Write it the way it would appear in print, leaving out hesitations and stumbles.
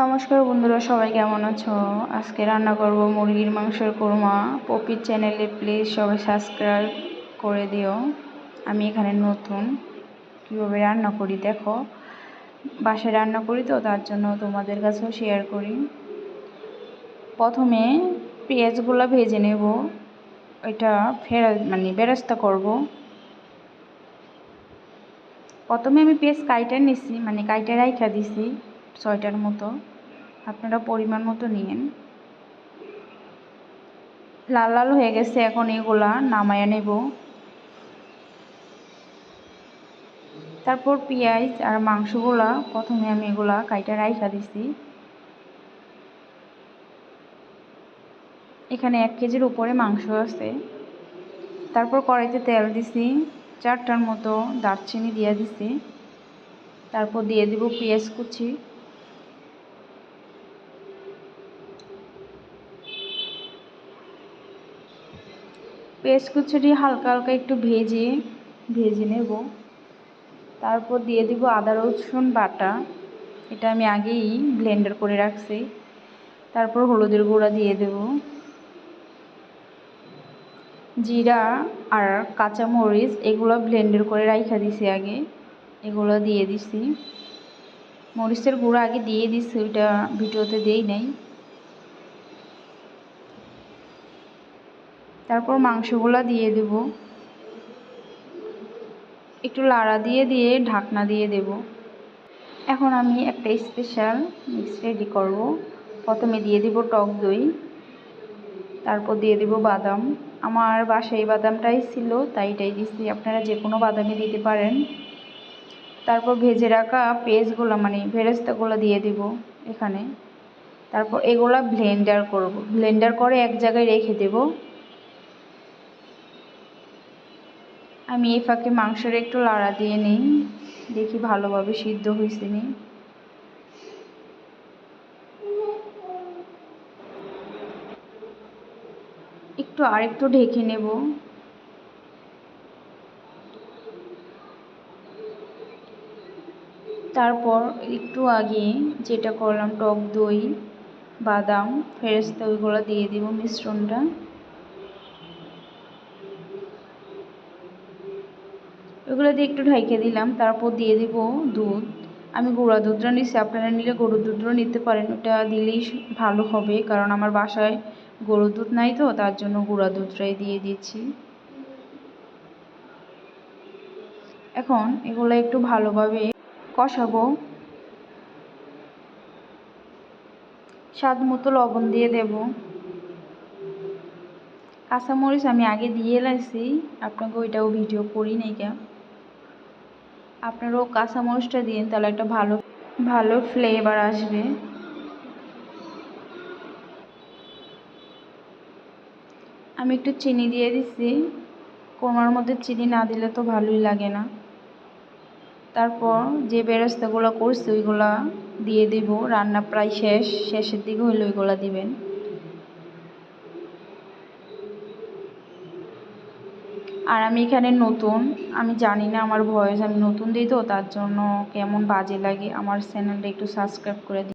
নমস্কার বন্ধুরা, সবাই কেমন আছো? আজকে রান্না করব মুরগির মাংসের কোরমা। পপির চ্যানেলে প্লিজ সবাই সাবস্ক্রাইব করে দিও। আমি এখানে নতুন, কীভাবে রান্না করি দেখো। বাসায় রান্না করি তো, তার জন্য তোমাদের কাছেও শেয়ার করি। প্রথমে পেঁয়াজগুলো ভেজে নেব, এটা বেরেস্তা করব। প্রথমে আমি পেঁয়াজ কাইটা নিছি, কাইটা রাইখা দিছি 6টার মতো। আপনারা পরিমাণ মতো নিয়েন। লাল লাল হয়ে গেছে, এখন এগুলা নামায়া নেব। তারপর পেঁয়াজ আর মাংসগুলা প্রথমে আমি এগুলা কাইটা রাইখা দিছি। এখানে 1 কেজির উপরে মাংস আছে। তারপর কড়াইতে তেল দিছি, 4টার মতো দারচিনি দিয়ে দিছি। তারপর দিয়ে দিব পেঁয়াজ কুচি। পেঁয়াজ কুচিটি হালকা হালকা একটু ভেজে নেব। তারপর দিয়ে দিব আদা রসুন বাটা, এটা আমি আগেই ব্লেন্ডার করে রাখছি। তারপর হলুদের গুঁড়া দিয়ে দেব, জিরা আর কাঁচামরিচ এগুলো ব্লেন্ডার করে রাইখা দিছি আগে, এগুলো দিয়ে দিছি। মরিচের গুঁড়া আগে দিয়ে দিছি, ওইটা ভিডিওতে দেই নাই। তারপর মাংসগুলো দিয়ে দেব, একটু লাড়া দিয়ে ঢাকনা দিয়ে দেব। এখন আমি একটা স্পেশাল মিক্স রেডি করব। প্রথমে দিয়ে দিব টক দই, তারপর দিয়ে দিব বাদাম। আমার বাসায় এই বাদামটাই ছিল, তাই এটাই দিচ্ছি, আপনারা যে কোনো বাদামই দিতে পারেন। তারপর ভেজে রাখা পেস্টগুলো বেরেস্তাগুলো দিয়ে দিব এখানে। তারপর এগুলা ব্লেন্ডার করে এক জায়গায় রেখে দেব। আমি এই ফাঁকে মাংসের একটু লাড়া দিয়ে নিই, দেখি ভালোভাবে সিদ্ধ হয়েছে নি। আরেকটু ঢেকে নেব। তারপর একটু আগে যেটা করলাম, টক দই, বাদাম, ফেরেস্তা, ওইগুলো দিয়ে দিব মিশ্রণটা। ওইগুলো দিয়ে একটু ঢেকে দিলাম। তারপর দিয়ে দিব দুধ। আমি গুঁড়া দুধটা নিচ্ছি, আপনারা নিলে গরুর দুধও নিতে পারেন, ওটা দিলেই ভালো হবে, কারণ আমার বাসায় গরুর দুধ নাই তো, তার জন্য গুঁড়া দুধটাই দিয়ে দিচ্ছি। এখন এগুলো একটু ভালোভাবে কষাবো। স্বাদ মতো লবণ দিয়ে দেব। কাঁচামরিচ আমি আগে দিয়ে লাইছি, আপনাকে ওইটাও ভিডিও করি নাই কেন। আপনারাও কাঁচামরিচটা দিন, তাহলে একটা ভালো ফ্লেভার আসবে। আমি একটু চিনি দিয়ে দিচ্ছি, কোরমার মধ্যে চিনি না দিলে তো ভালোই লাগে না। তারপর যে বেরেস্তাগুলো করছি ওইগুলা দিয়ে দিব। রান্না প্রায় শেষের দিকে হইলে ওইগুলা দিবেন। আর আমি এখানে নতুন, আমি জানি না আমার ভয়েস, আমি নতুন দিই তো, তার জন্য কেমন বাজে লাগে। আমার চ্যানেলটা একটু সাবস্ক্রাইব করে দিই।